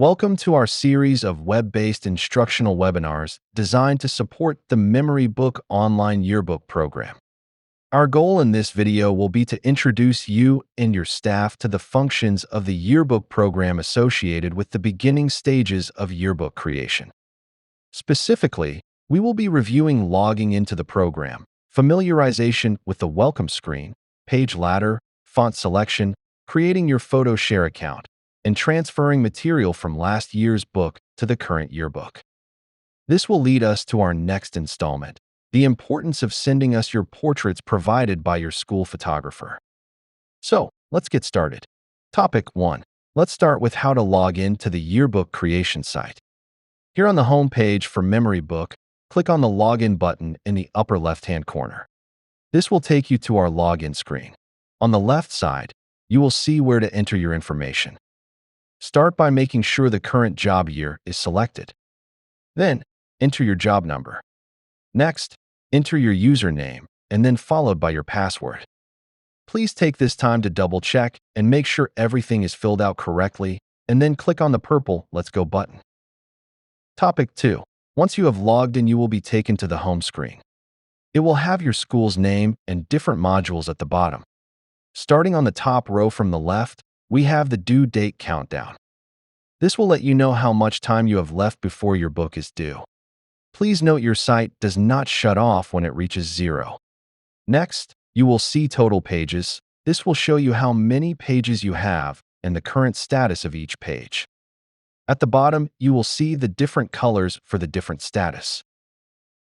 Welcome to our series of web-based instructional webinars designed to support the Memory Book online yearbook program. Our goal in this video will be to introduce you and your staff to the functions of the yearbook program associated with the beginning stages of yearbook creation. Specifically, we will be reviewing logging into the program, familiarization with the welcome screen, page ladder, font selection, creating your photo share account, and transferring material from last year's book to the current yearbook. This will lead us to our next installment, the importance of sending us your portraits provided by your school photographer. So, let's get started. Topic 1. Let's start with how to log in to the yearbook creation site. Here on the home page for Memory Book, click on the Login button in the upper left-hand corner. This will take you to our login screen. On the left side, you will see where to enter your information. Start by making sure the current job year is selected. Then, enter your job number. Next, enter your username and then followed by your password. Please take this time to double-check and make sure everything is filled out correctly, and then click on the purple Let's Go button. Topic 2. Once you have logged in, you will be taken to the home screen. It will have your school's name and different modules at the bottom. Starting on the top row from the left, we have the due date countdown. This will let you know how much time you have left before your book is due. Please note your site does not shut off when it reaches 0. Next, you will see total pages. This will show you how many pages you have and the current status of each page. At the bottom, you will see the different colors for the different status.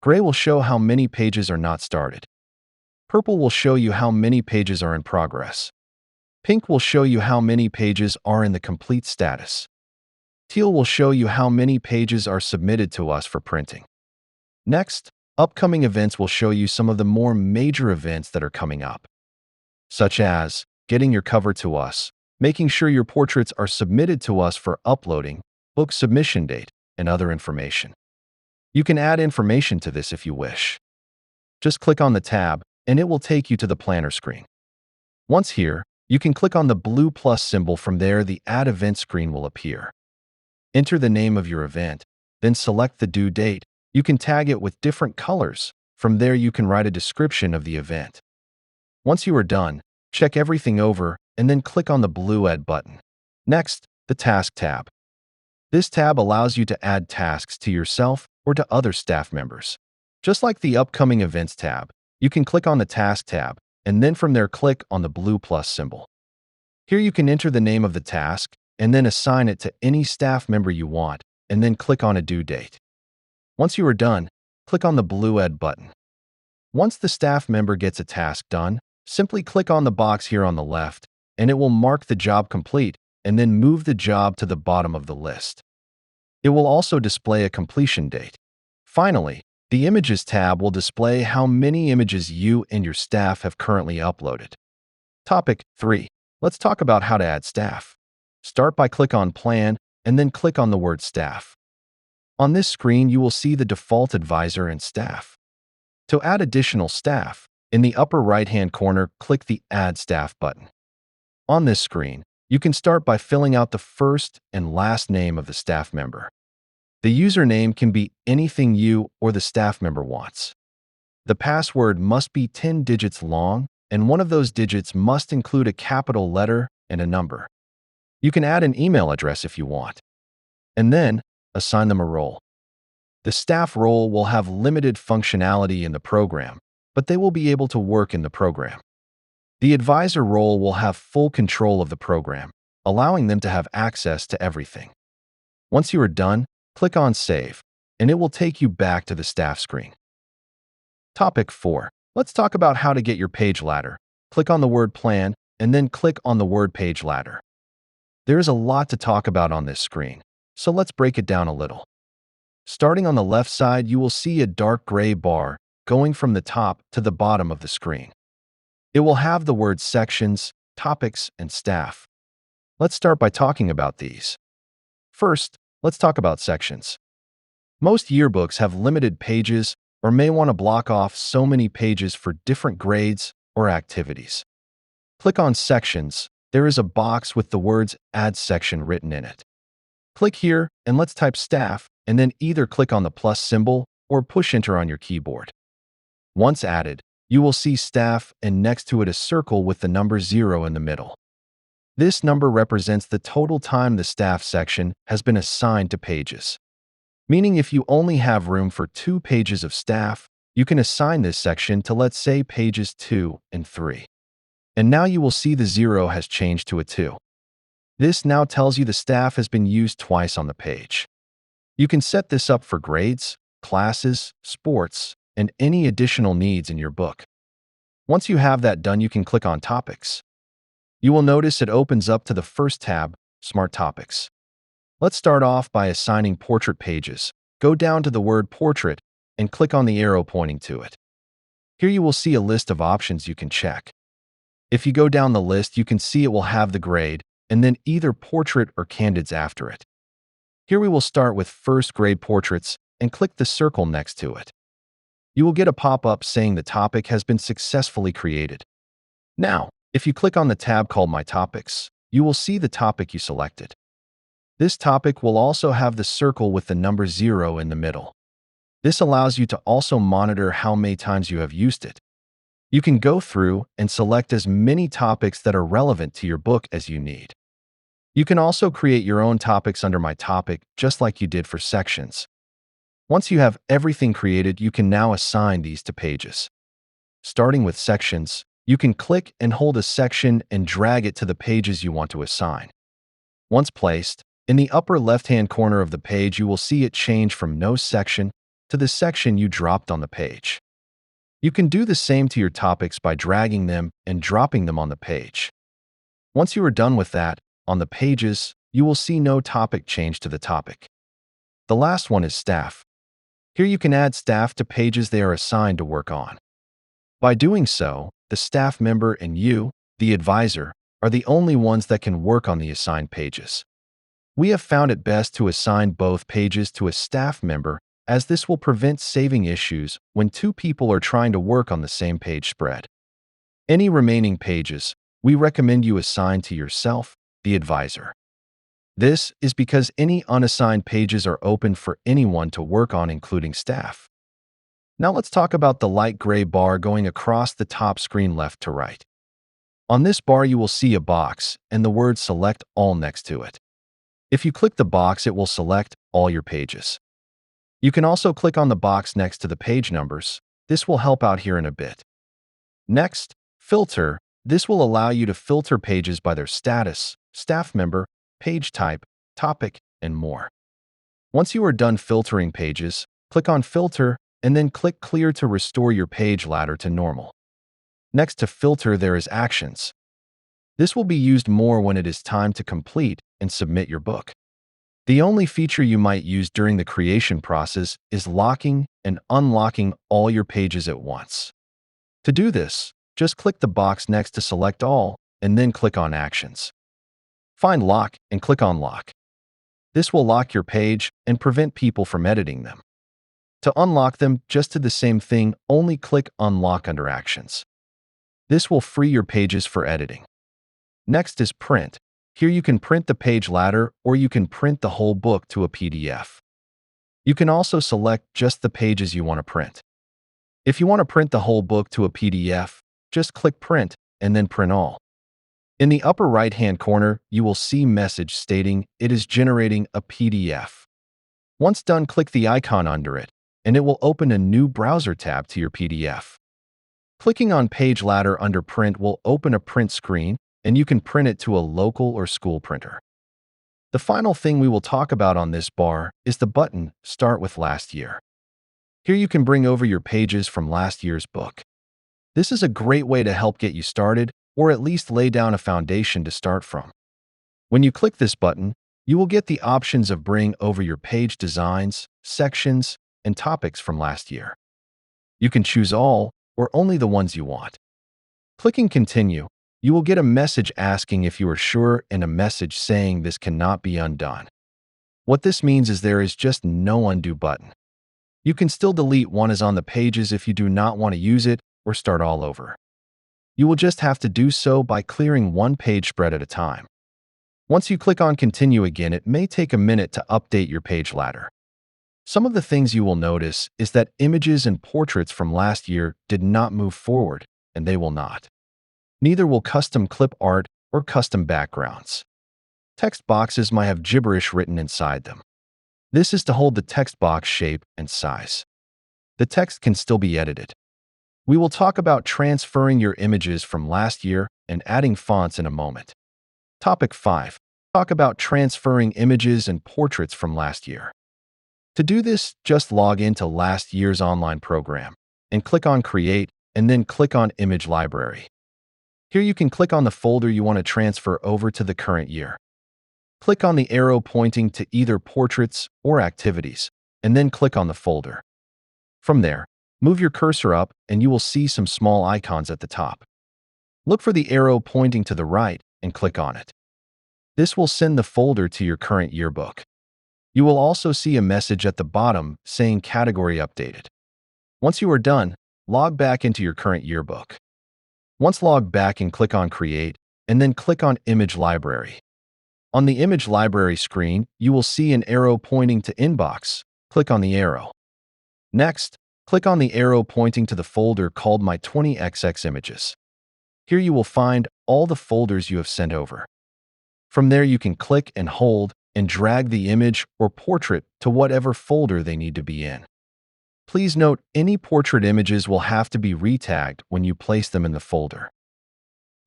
Gray will show how many pages are not started. Purple will show you how many pages are in progress. Pink will show you how many pages are in the complete status. Teal will show you how many pages are submitted to us for printing. Next, upcoming events will show you some of the more major events that are coming up, such as getting your cover to us, making sure your portraits are submitted to us for uploading, book submission date, and other information. You can add information to this if you wish. Just click on the tab, and it will take you to the planner screen. Once here, you can click on the blue plus symbol. From there, the Add Event screen will appear. Enter the name of your event, then select the due date. You can tag it with different colors. From there, you can write a description of the event. Once you are done, check everything over and then click on the blue Add button. Next, the Task tab. This tab allows you to add tasks to yourself or to other staff members. Just like the Upcoming Events tab, you can click on the Task tab, and then from there click on the blue plus symbol. Here you can enter the name of the task and then assign it to any staff member you want, and then click on a due date. Once you are done, click on the blue Add button. Once the staff member gets a task done, simply click on the box here on the left, and it will mark the job complete and then move the job to the bottom of the list. It will also display a completion date. Finally, the Images tab will display how many images you and your staff have currently uploaded. Topic 3. Let's talk about how to add staff. Start by click on Plan and then click on the word Staff. On this screen, you will see the default advisor and staff. To add additional staff, in the upper right-hand corner, click the Add Staff button. On this screen, you can start by filling out the first and last name of the staff member. The username can be anything you or the staff member wants. The password must be 10 digits long, and one of those digits must include a capital letter and a number. You can add an email address if you want. And then, assign them a role. The staff role will have limited functionality in the program, but they will be able to work in the program. The advisor role will have full control of the program, allowing them to have access to everything. Once you are done, click on Save, and it will take you back to the staff screen. Topic 4. Let's talk about how to get your page ladder. Click on the word Plan, and then click on the word Page Ladder. There is a lot to talk about on this screen, so let's break it down a little. Starting on the left side, you will see a dark gray bar going from the top to the bottom of the screen. It will have the words Sections, Topics, and Staff. Let's start by talking about these. First, let's talk about sections. Most yearbooks have limited pages or may want to block off so many pages for different grades or activities. Click on Sections. There is a box with the words Add Section written in it. Click here and let's type staff, and then either click on the plus symbol or push enter on your keyboard. Once added, you will see staff and next to it a circle with the number 0 in the middle. This number represents the total time the staff section has been assigned to pages. Meaning if you only have room for 2 pages of staff, you can assign this section to, let's say, pages 2 and 3. And now you will see the 0 has changed to a 2. This now tells you the staff has been used twice on the page. You can set this up for grades, classes, sports, and any additional needs in your book. Once you have that done, you can click on Topics. You will notice it opens up to the first tab, Smart Topics. Let's start off by assigning portrait pages. Go down to the word portrait and click on the arrow pointing to it. Here you will see a list of options you can check. If you go down the list, you can see it will have the grade and then either portrait or candidates after it. Here we will start with first grade portraits and click the circle next to it. You will get a pop-up saying the topic has been successfully created. Now, if you click on the tab called My Topics, you will see the topic you selected. This topic will also have the circle with the number 0 in the middle. This allows you to also monitor how many times you have used it. You can go through and select as many topics that are relevant to your book as you need. You can also create your own topics under My Topic, just like you did for sections. Once you have everything created, you can now assign these to pages. Starting with sections, you can click and hold a section and drag it to the pages you want to assign. Once placed, in the upper left-hand corner of the page, you will see it change from no section to the section you dropped on the page. You can do the same to your topics by dragging them and dropping them on the page. Once you are done with that, on the pages, you will see no topic change to the topic. The last one is staff. Here you can add staff to pages they are assigned to work on. By doing so, the staff member and you, the advisor, are the only ones that can work on the assigned pages. We have found it best to assign both pages to a staff member, as this will prevent saving issues when 2 people are trying to work on the same page spread. Any remaining pages, we recommend you assign to yourself, the advisor. This is because any unassigned pages are open for anyone to work on, including staff. Now let's talk about the light gray bar going across the top screen left to right. On this bar, you will see a box and the word Select All next to it. If you click the box, it will select all your pages. You can also click on the box next to the page numbers. This will help out here in a bit. Next, Filter. This will allow you to filter pages by their status, staff member, page type, topic, and more. Once you are done filtering pages, click on Filter and then click Clear to restore your page ladder to normal. Next to Filter, there is Actions. This will be used more when it is time to complete and submit your book. The only feature you might use during the creation process is locking and unlocking all your pages at once. To do this, just click the box next to Select All and then click on Actions. Find Lock and click on Lock. This will lock your page and prevent people from editing them. To unlock them, just do the same thing, only click Unlock under Actions. This will free your pages for editing. Next is Print. Here you can print the page ladder or you can print the whole book to a PDF. You can also select just the pages you want to print. If you want to print the whole book to a PDF, just click Print and then Print All. In the upper right-hand corner, you will see message stating it is generating a PDF. Once done, click the icon under it, and it will open a new browser tab to your PDF. Clicking on Page Ladder under Print will open a print screen, and you can print it to a local or school printer. The final thing we will talk about on this bar is the button Start with Last Year. Here you can bring over your pages from last year's book. This is a great way to help get you started, or at least lay down a foundation to start from. When you click this button, you will get the options of bring over your page designs, sections, and topics from last year. You can choose all or only the ones you want. Clicking Continue, you will get a message asking if you are sure and a message saying this cannot be undone. What this means is there is just no undo button. You can still delete one as on the pages if you do not want to use it or start all over. You will just have to do so by clearing one page spread at a time. Once you click on Continue again, it may take a minute to update your page ladder. Some of the things you will notice is that images and portraits from last year did not move forward, and they will not. Neither will custom clip art or custom backgrounds. Text boxes might have gibberish written inside them. This is to hold the text box shape and size. The text can still be edited. We will talk about transferring your images from last year and adding fonts in a moment. Topic 5. Talk about transferring images and portraits from last year. To do this, just log into last year's online program and click on Create and then click on Image Library. Here you can click on the folder you want to transfer over to the current year. Click on the arrow pointing to either Portraits or Activities, and then click on the folder. From there, move your cursor up and you will see some small icons at the top. Look for the arrow pointing to the right and click on it. This will send the folder to your current yearbook. You will also see a message at the bottom saying Category Updated. Once you are done, log back into your current yearbook. Once logged back, and click on Create, and then click on Image Library. On the Image Library screen, you will see an arrow pointing to Inbox. Click on the arrow. Next, click on the arrow pointing to the folder called My 20XX Images. Here you will find all the folders you have sent over. From there, you can click and hold and drag the image or portrait to whatever folder they need to be in. Please note, any portrait images will have to be retagged when you place them in the folder.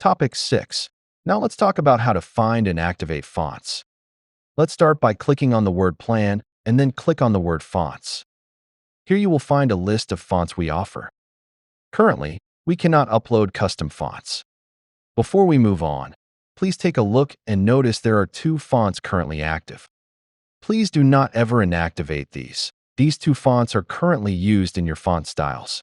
Topic 6. Now let's talk about how to find and activate fonts. Let's start by clicking on the word Plan and then click on the word Fonts. Here you will find a list of fonts we offer. Currently, we cannot upload custom fonts. Before we move on, please take a look and notice there are 2 fonts currently active. Please do not ever inactivate these. These 2 fonts are currently used in your font styles.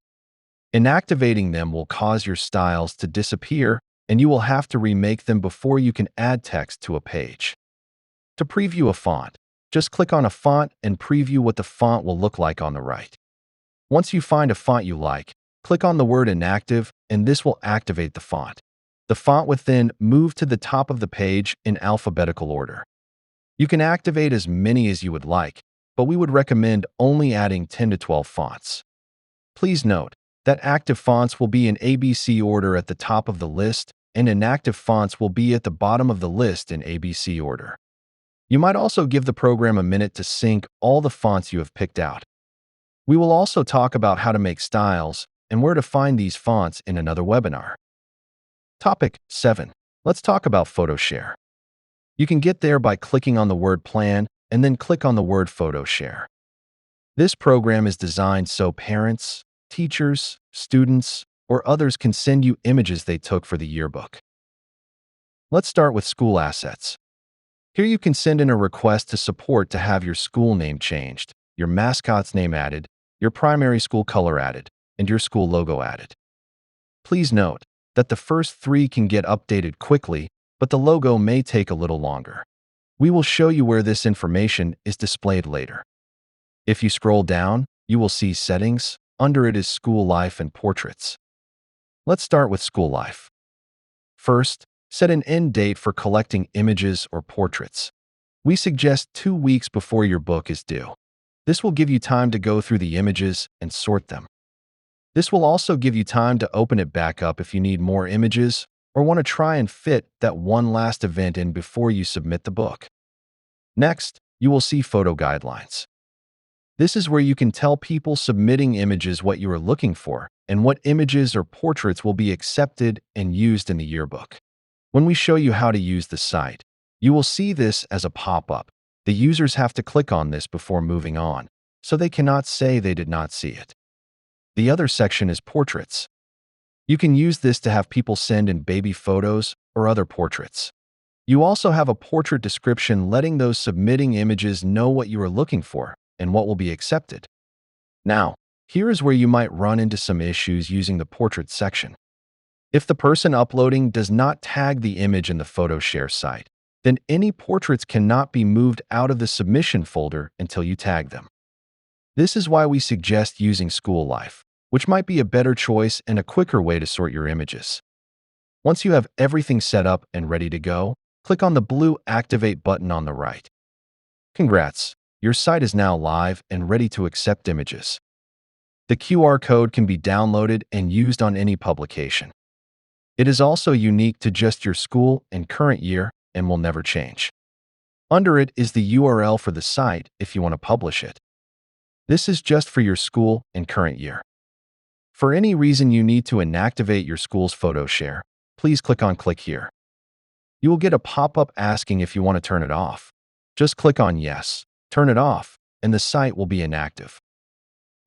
Inactivating them will cause your styles to disappear, and you will have to remake them before you can add text to a page. To preview a font, just click on a font and preview what the font will look like on the right. Once you find a font you like, click on the word Inactive, and this will activate the font. The font will then move to the top of the page in alphabetical order. You can activate as many as you would like, but we would recommend only adding 10 to 12 fonts. Please note that active fonts will be in ABC order at the top of the list, and inactive fonts will be at the bottom of the list in ABC order. You might also give the program a minute to sync all the fonts you have picked out. We will also talk about how to make styles and where to find these fonts in another webinar. Topic 7. Let's talk about Photo Share. You can get there by clicking on the word Plan and then click on the word Photo Share. This program is designed so parents, teachers, students, or others can send you images they took for the yearbook. Let's start with school assets. Here you can send in a request to support to have your school name changed, your mascot's name added, your primary school color added, and your school logo added. Please note that the first 3 can get updated quickly, but the logo may take a little longer. We will show you where this information is displayed later. If you scroll down, you will see Settings. Under it is School Life and Portraits. Let's start with School Life. First, set an end date for collecting images or portraits. We suggest 2 weeks before your book is due. This will give you time to go through the images and sort them. This will also give you time to open it back up if you need more images or want to try and fit that one last event in before you submit the book. Next, you will see Photo Guidelines. This is where you can tell people submitting images what you are looking for and what images or portraits will be accepted and used in the yearbook. When we show you how to use the site, you will see this as a pop-up. The users have to click on this before moving on, so they cannot say they did not see it. The other section is Portraits. You can use this to have people send in baby photos or other portraits. You also have a portrait description letting those submitting images know what you are looking for and what will be accepted. Now, here is where you might run into some issues using the portrait section. If the person uploading does not tag the image in the Photo Share site, then any portraits cannot be moved out of the submission folder until you tag them. This is why we suggest using School Life, which might be a better choice and a quicker way to sort your images. Once you have everything set up and ready to go, click on the blue Activate button on the right. Congrats! Your site is now live and ready to accept images. The QR code can be downloaded and used on any publication. It is also unique to just your school and current year and will never change. Under it is the URL for the site if you want to publish it. This is just for your school and current year. For any reason you need to inactivate your school's photo share, please click on Click Here. You will get a pop-up asking if you want to turn it off. Just click on Yes, turn it off, and the site will be inactive.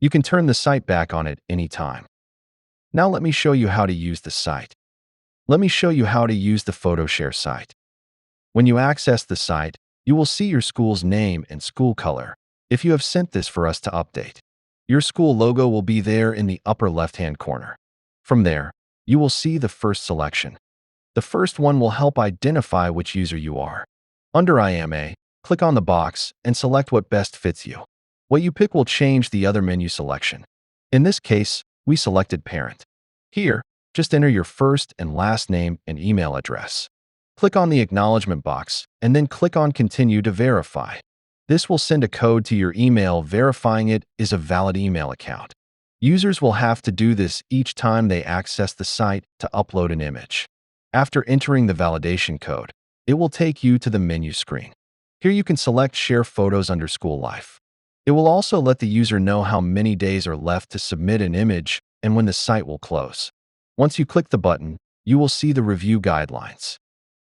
You can turn the site back on at any time. Now let me show you how to use the site. Let me show you how to use the PhotoShare site. When you access the site, you will see your school's name and school color if you have sent this for us to update. Your school logo will be there in the upper left-hand corner. From there, you will see the first selection. The first one will help identify which user you are. Under IMA, click on the box and select what best fits you. What you pick will change the other menu selection. In this case, we selected Parent. Here, just enter your first and last name and email address. Click on the acknowledgement box and then click on Continue to verify. This will send a code to your email verifying it is a valid email account. Users will have to do this each time they access the site to upload an image. After entering the validation code, it will take you to the menu screen. Here you can select Share Photos under School Life. It will also let the user know how many days are left to submit an image and when the site will close. Once you click the button, you will see the review guidelines.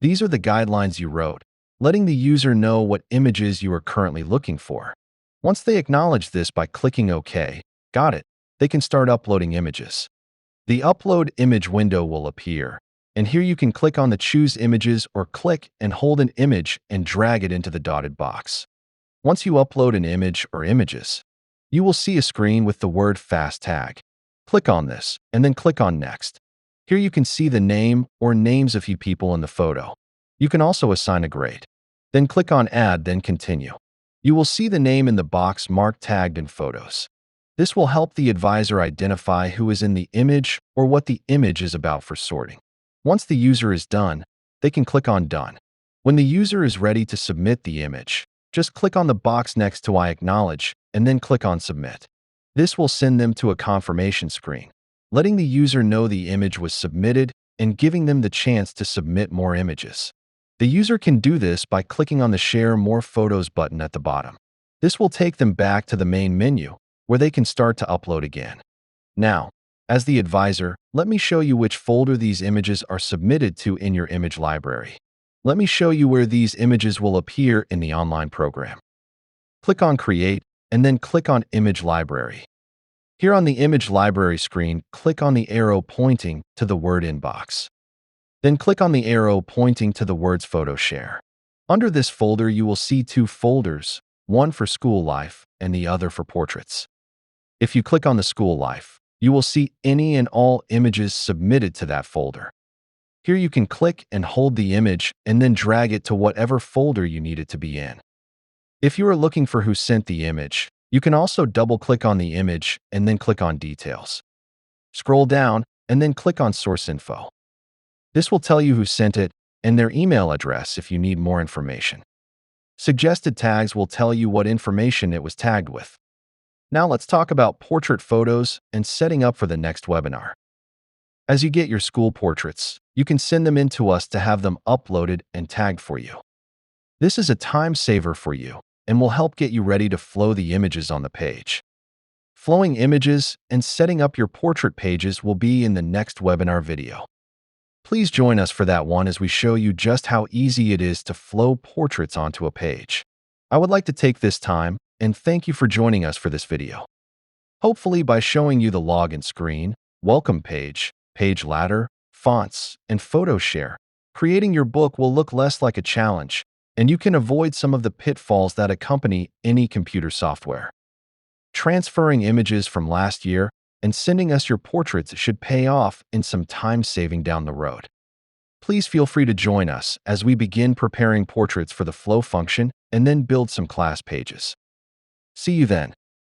These are the guidelines you wrote, letting the user know what images you are currently looking for. Once they acknowledge this by clicking OK, got it, they can start uploading images. The Upload Image window will appear, and here you can click on the Choose Images or click and hold an image and drag it into the dotted box. Once you upload an image or images, you will see a screen with the word Fast tag. Click on this and then click on Next. Here you can see the name or names of few people in the photo. You can also assign a grade. Then click on Add, then Continue. You will see the name in the box marked Tagged in Photos. This will help the advisor identify who is in the image or what the image is about for sorting. Once the user is done, they can click on Done. When the user is ready to submit the image, just click on the box next to I acknowledge and then click on Submit. This will send them to a confirmation screen, letting the user know the image was submitted and giving them the chance to submit more images. The user can do this by clicking on the Share More Photos button at the bottom. This will take them back to the main menu, where they can start to upload again. Now, as the advisor, let me show you which folder these images are submitted to in your image library. Let me show you where these images will appear in the online program. Click on Create, and then click on Image Library. Here on the Image Library screen, click on the arrow pointing to the word Inbox. Then click on the arrow pointing to the words PhotoShare. Under this folder, you will see two folders, one for School Life and the other for Portraits. If you click on the School Life, you will see any and all images submitted to that folder. Here you can click and hold the image and then drag it to whatever folder you need it to be in. If you are looking for who sent the image, you can also double-click on the image and then click on Details. Scroll down and then click on Source Info. This will tell you who sent it and their email address if you need more information. Suggested tags will tell you what information it was tagged with. Now let's talk about portrait photos and setting up for the next webinar. As you get your school portraits, you can send them in to us to have them uploaded and tagged for you. This is a time saver for you and will help get you ready to flow the images on the page. Flowing images and setting up your portrait pages will be in the next webinar video. Please join us for that one as we show you just how easy it is to flow portraits onto a page. I would like to take this time and thank you for joining us for this video. Hopefully by showing you the login screen, welcome page, page ladder, fonts, and photo share, creating your book will look less like a challenge, and you can avoid some of the pitfalls that accompany any computer software. Transferring images from last year and sending us your portraits should pay off in some time saving down the road. Please feel free to join us as we begin preparing portraits for the flow function and then build some class pages. See you then.